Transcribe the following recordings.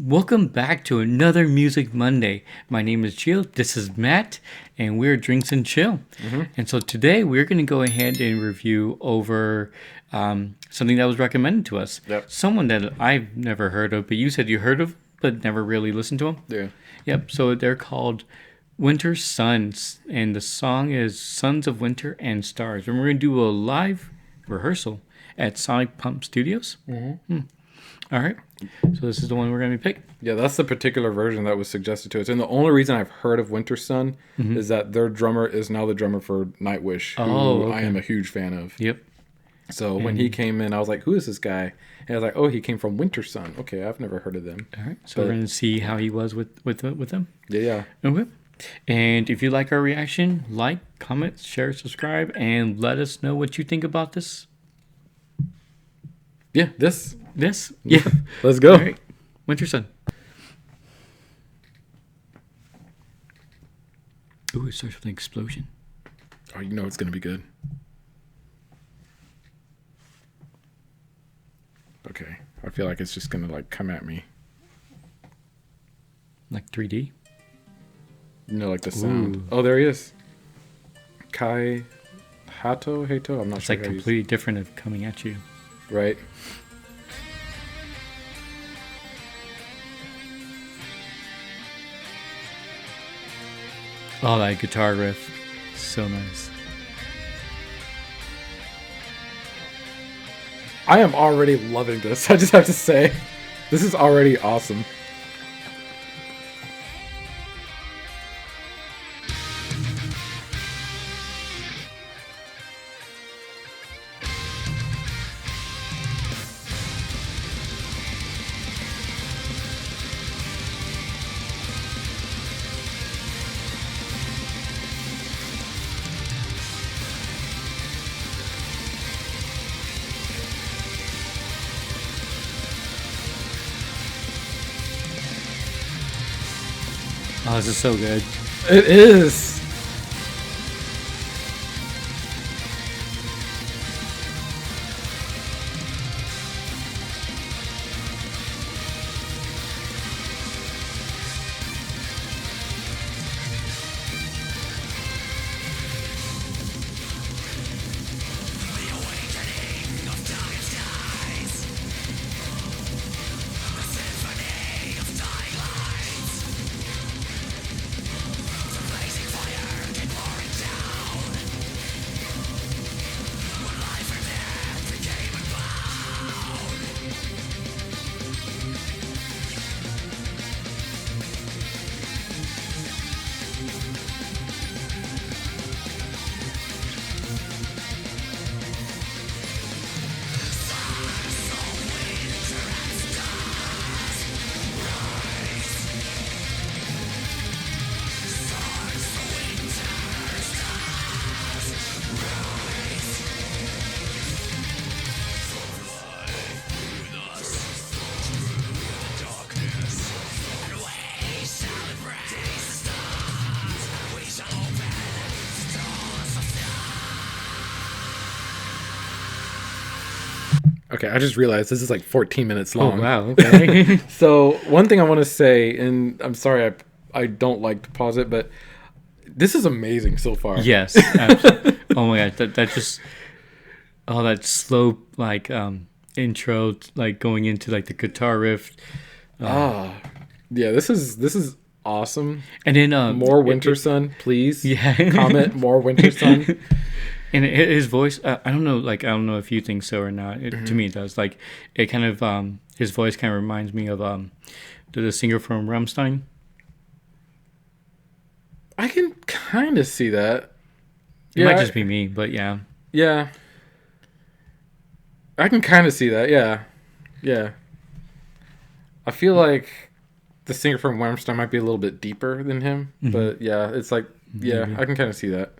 Welcome back to another Music Monday. My name is Chill. This is Matt, and we're Drinks and Chill. And so today we're going to go ahead and review over something that was recommended to us. Yep. Someone that I've never heard of, but you said you heard of, but never really listened to them. Yeah. Yep. So they're called Wintersun, and the song is Sons of Winter and Stars. And we're going to do a live rehearsal at Sonic Pump Studios. All right. So this is the one we're going to be picking. Yeah, that's the particular version that was suggested to us. And the only reason I've heard of Wintersun is that their drummer is now the drummer for Nightwish, who I am a huge fan of. Yep. So when he came in, I was like, who is this guy? And I was like, oh, he came from Wintersun. Okay, I've never heard of them. All right. So we're going to see how he was with them. Yeah. Okay. And if you like our reaction, like, comment, share, subscribe, and let us know what you think about this. Yeah, this. Yeah. Let's go. All right. Wintersun. Ooh, it starts with an explosion. Oh, you know it's going to be good. Okay. I feel like it's just going to like come at me. Like 3D. You know, like the sound. Ooh. Oh, there he is. Hato? I'm not It's sure like how completely different of coming at you. right? Oh, that guitar riff. So nice. I am already loving this. I just have to say, this is already awesome. Oh, this is so good. It is. Okay, I just realized this is like 14 minutes long. Oh, wow. Okay. So one thing I want to say, and I'm sorry I don't like to pause it, but this is amazing so far. Yes. Absolutely. Oh my god, that just that slow like intro like going into like the guitar riff. Yeah, this is awesome. And then More Wintersun, please. Yeah. Comment more Wintersun. And his voice, I don't know if you think so or not. To me, it does. Like, it kind of, his voice kind of reminds me of the singer from Rammstein. I can kind of see that. It might just be me, but yeah. Yeah. I can kind of see that, yeah. Yeah. I feel like the singer from Wintersun might be a little bit deeper than him. But yeah, it's like, yeah, I can kind of see that.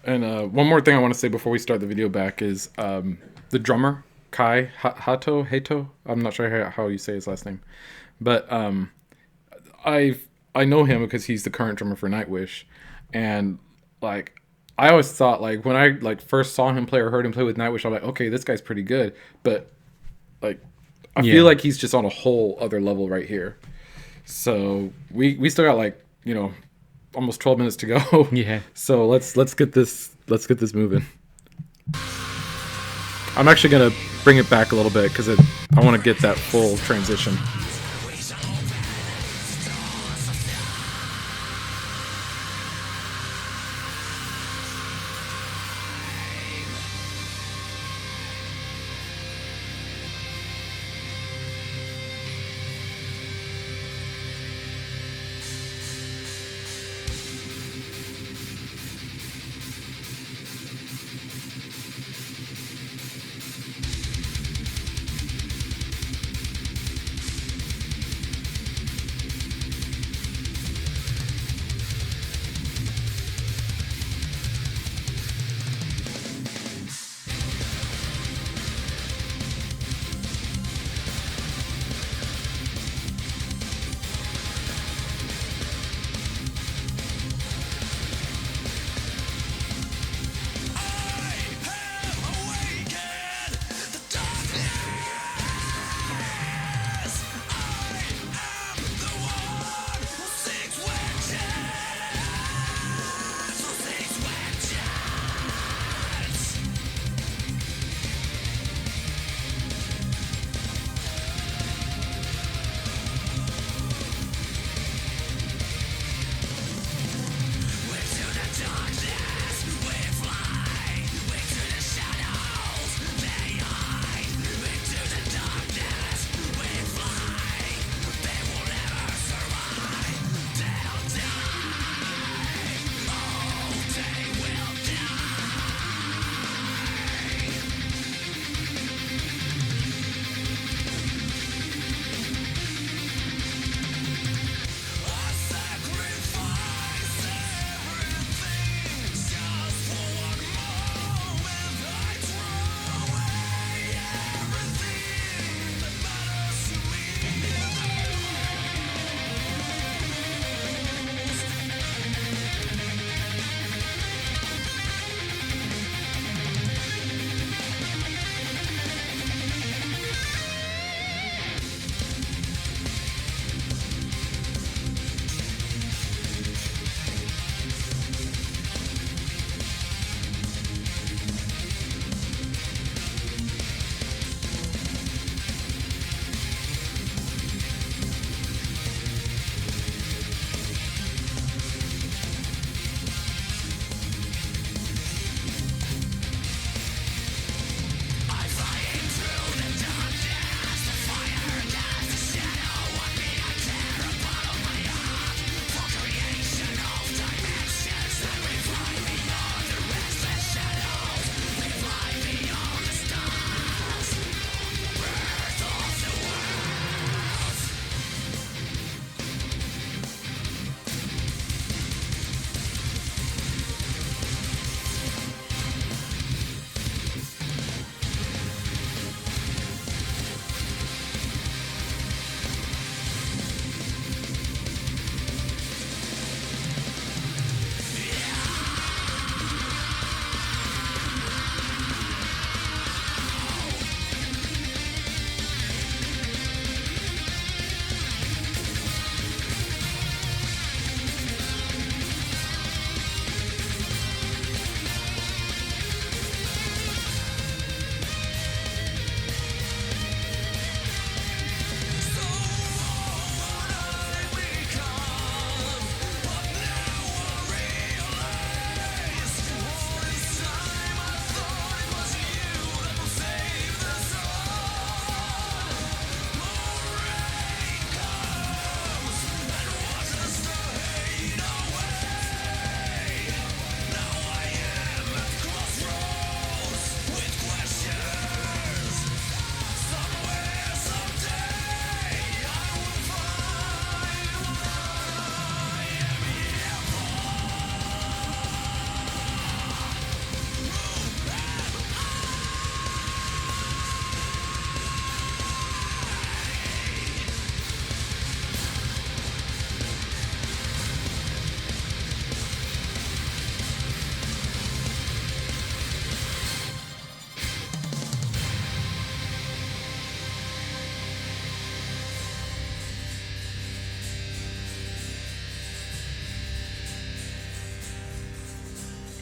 And one more thing I want to say before we start the video back is the drummer, Hato. I'm not sure how you say his last name. But I know him because he's the current drummer for Nightwish. And like I always thought, like, when I like first saw him play or heard him play with Nightwish, I'm like, okay, this guy's pretty good. But like I feel like he's just on a whole other level right here. So we still got like, you know, almost 12 minutes to go. Yeah. So let's get this moving. I'm actually gonna bring it back a little bit because I want to get that full transition.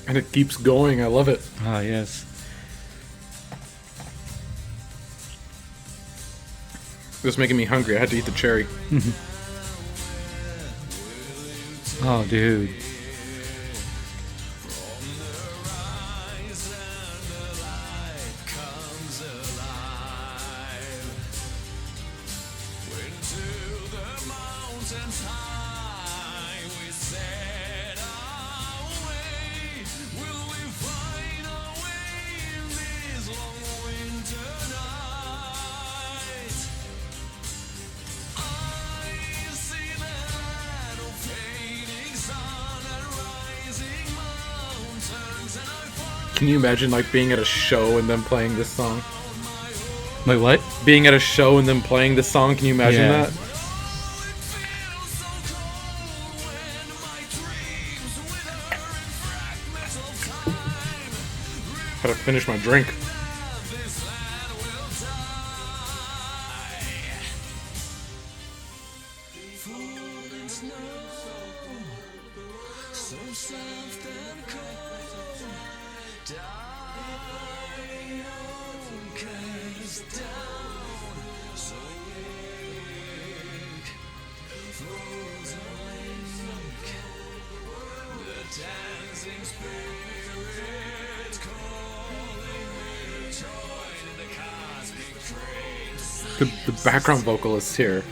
And it keeps going. I love it. Oh, yes. This is making me hungry. I had to eat the cherry. Oh, dude. Can you imagine like being at a show and them playing this song? Wait, what? Being at a show and them playing this song. Can you imagine Yeah. that? Gotta finish my drink. The background vocalist here.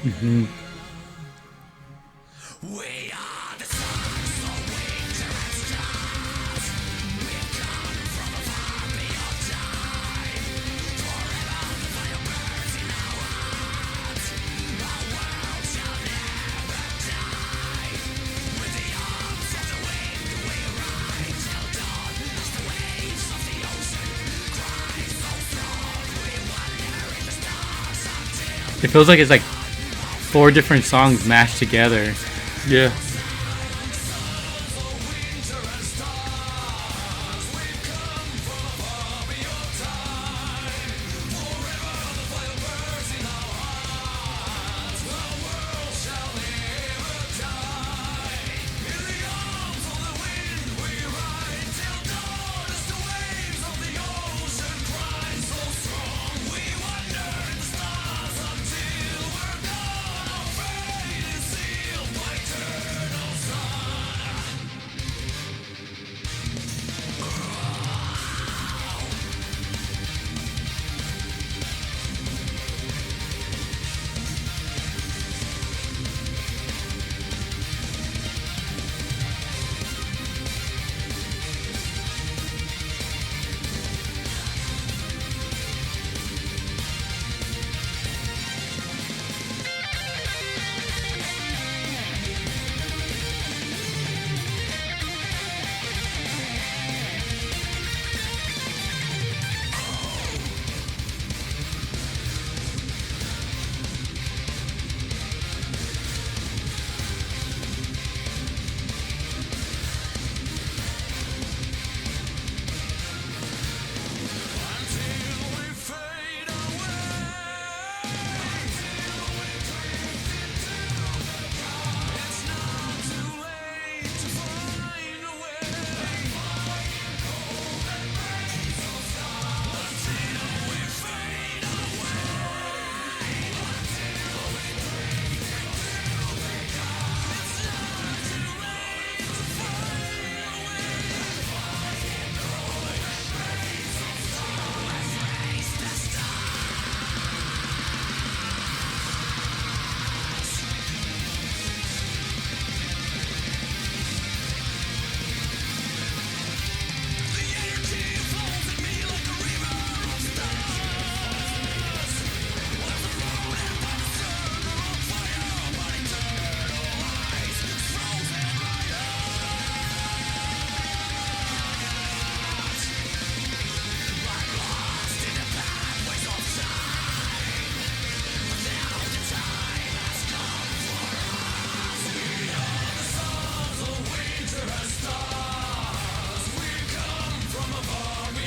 It feels like it's like 4 different songs mashed together. Yeah.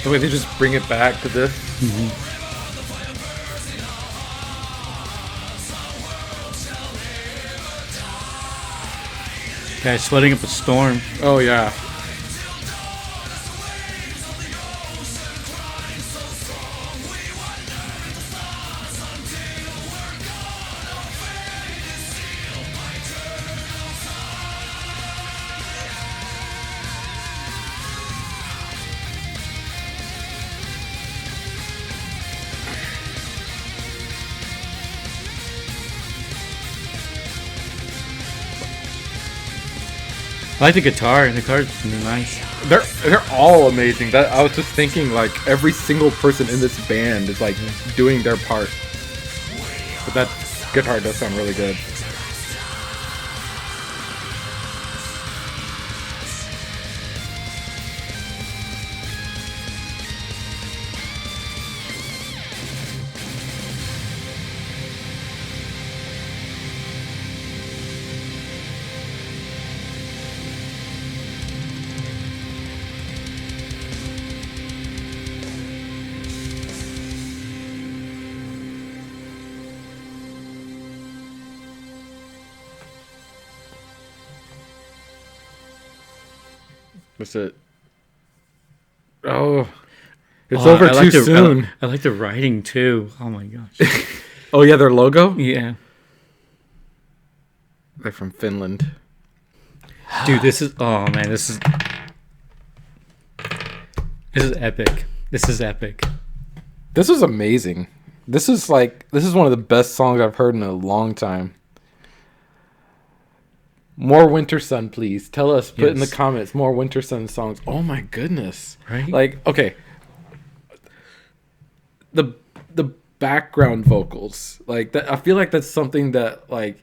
The way they just bring it back to this. Guy's sweating up a storm. Oh, yeah. I like the guitar. The guitar's nice. They're all amazing. That I was just thinking, like every single person in this band is like doing their part. But that guitar does sound really good. What's it? Oh, it's over too soon. I like the writing too. Oh my gosh. Oh yeah, their logo? Yeah. They're from Finland. Dude, this is this is epic. This is epic. This is amazing. This is one of the best songs I've heard in a long time. More Wintersun, please. Tell us. Put in the comments more Wintersun songs. Oh my goodness. Right? Like, okay. The background vocals. Like that, I feel like that's something that like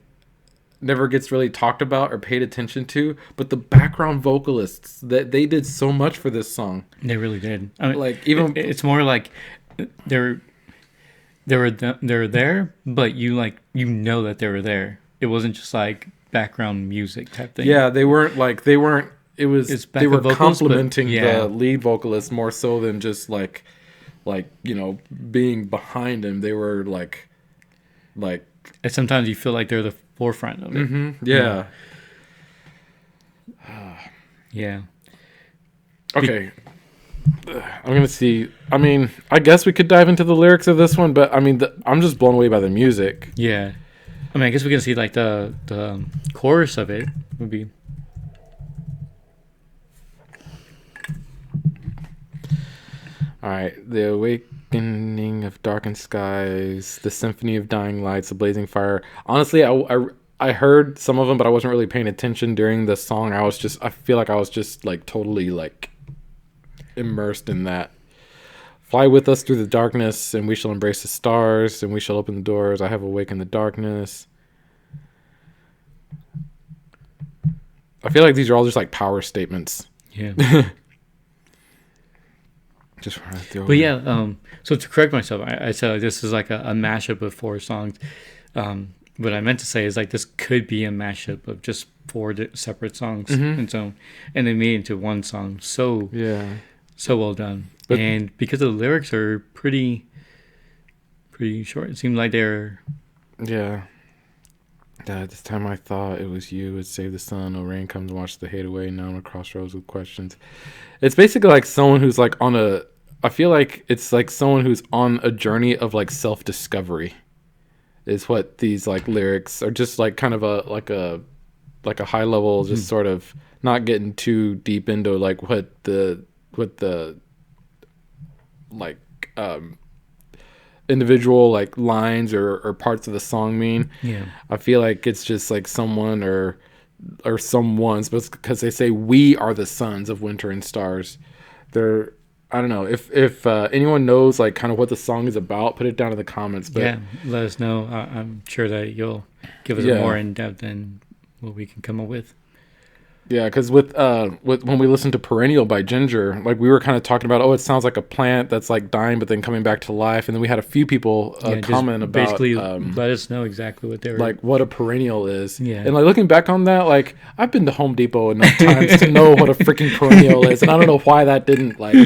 never gets really talked about or paid attention to, but the background vocalists, that they did so much for this song. They really did. I mean, like even it's more like they're there, but you know that they were there. It wasn't just like background music type thing. Yeah, they weren't. It was they were vocals, complimenting the lead vocalist more so than just like being behind him. They were like. And sometimes you feel like they're the forefront of it. Mm-hmm. Yeah. Yeah. Okay. I'm gonna see. I mean, I guess we could dive into the lyrics of this one, but I mean, I'm just blown away by the music. Yeah. I mean, I guess we can see like the chorus of it would be. All right, the awakening of darkened skies, the symphony of dying lights, the blazing fire. Honestly, I heard some of them, but I wasn't really paying attention during the song. I feel like I was just like totally like immersed in that. Fly with us through the darkness, and we shall embrace the stars, and we shall open the doors. I have awakened the darkness. I feel like these are all just like power statements. Yeah. Just run through. But yeah, so to correct myself, I said this is like a mashup of 4 songs. What I meant to say is like this could be a mashup of just 4 separate songs, and they made it into one song. So well done. But, and because the lyrics are pretty short, it seemed like they're this time I thought it was you would save the sun. No rain comes and wash the hate away. Now I'm a crossroads with questions. It's basically like someone who's like I feel like it's like someone who's on a journey of like self-discovery is what these like lyrics are, just like kind of a high level, just sort of not getting too deep into like what the like individual like lines or parts of the song mean. Yeah. I feel like it's just like someone or someone's, but because they say we are the sons of winter and stars. I don't know if anyone knows like kind of what the song is about, put it down in the comments. But yeah, let us know. I'm sure that you'll give us a more in depth than what we can come up with. Yeah, because with when we listened to Perennial by Ginger, like we were kind of talking about, it sounds like a plant that's like dying but then coming back to life, and then we had a few people comment about basically let us know exactly what they were like what a perennial is. Yeah, and like looking back on that, like I've been to Home Depot enough times to know what a freaking perennial is, and I don't know why that didn't like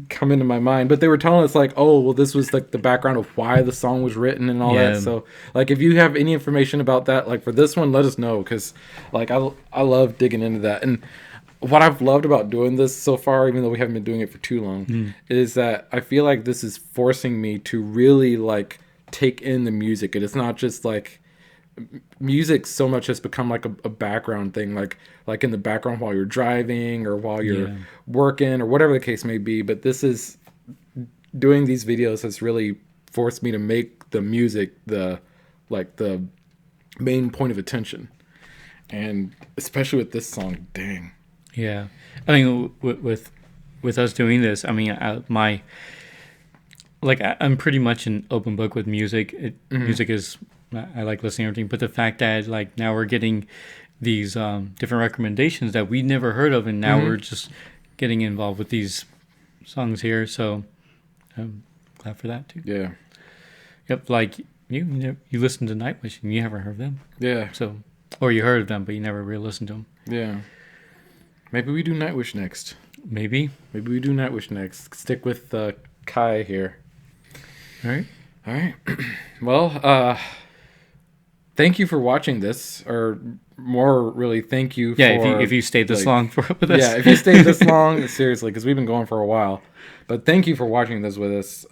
come into my mind, but they were telling us like, this was like the background of why the song was written and all that. So like if you have any information about that, like for this one, let us know, because like I love digging into that. And what I've loved about doing this so far, even though we haven't been doing it for too long, is that I feel like this is forcing me to really like take in the music. And it's not just like music so much has become like a background thing, like in the background while you're driving or while you're working or whatever the case may be. But this is doing these videos has really forced me to make the music the main point of attention. And especially with this song, dang. Yeah, I mean, with us doing this, I mean, I'm pretty much an open book with music. Music is I like listening to everything, but the fact that like now we're getting these different recommendations that we never heard of, and now we're just getting involved with these songs here. So I'm glad for that too. Yeah. Yep, like you listen to Nightwish and you haven't heard of them. Yeah. So, or you heard of them, but you never really listened to them. Yeah. Maybe we do Nightwish next. Maybe we do Nightwish next. Stick with Kai here. All right. All right. Well, thank you for watching this, or more really, thank you. Yeah, if you stayed this long with us. Yeah, if you stayed this long, seriously, because we've been going for a while. But thank you for watching this with us.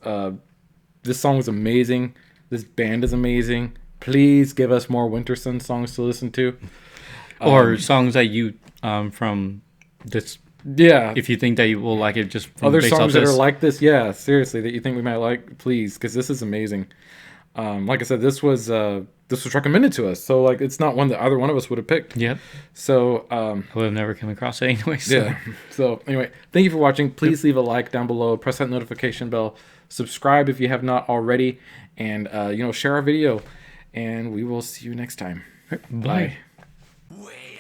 This song was amazing. This band is amazing. Please give us more Wintersun songs to listen to, or songs that you from this. Yeah, if you think that you will like it, just from other based songs off that this. are like this. Yeah, seriously, that you think we might like, please, because this is amazing. Like I said, this was recommended to us, so like it's not one that either one of us would have picked. Yep. So I would have never come across it anyway. So. Yeah. So anyway, thank you for watching. Please leave a like down below. Press that notification bell. Subscribe if you have not already, and share our video. And we will see you next time. Bye. Bye.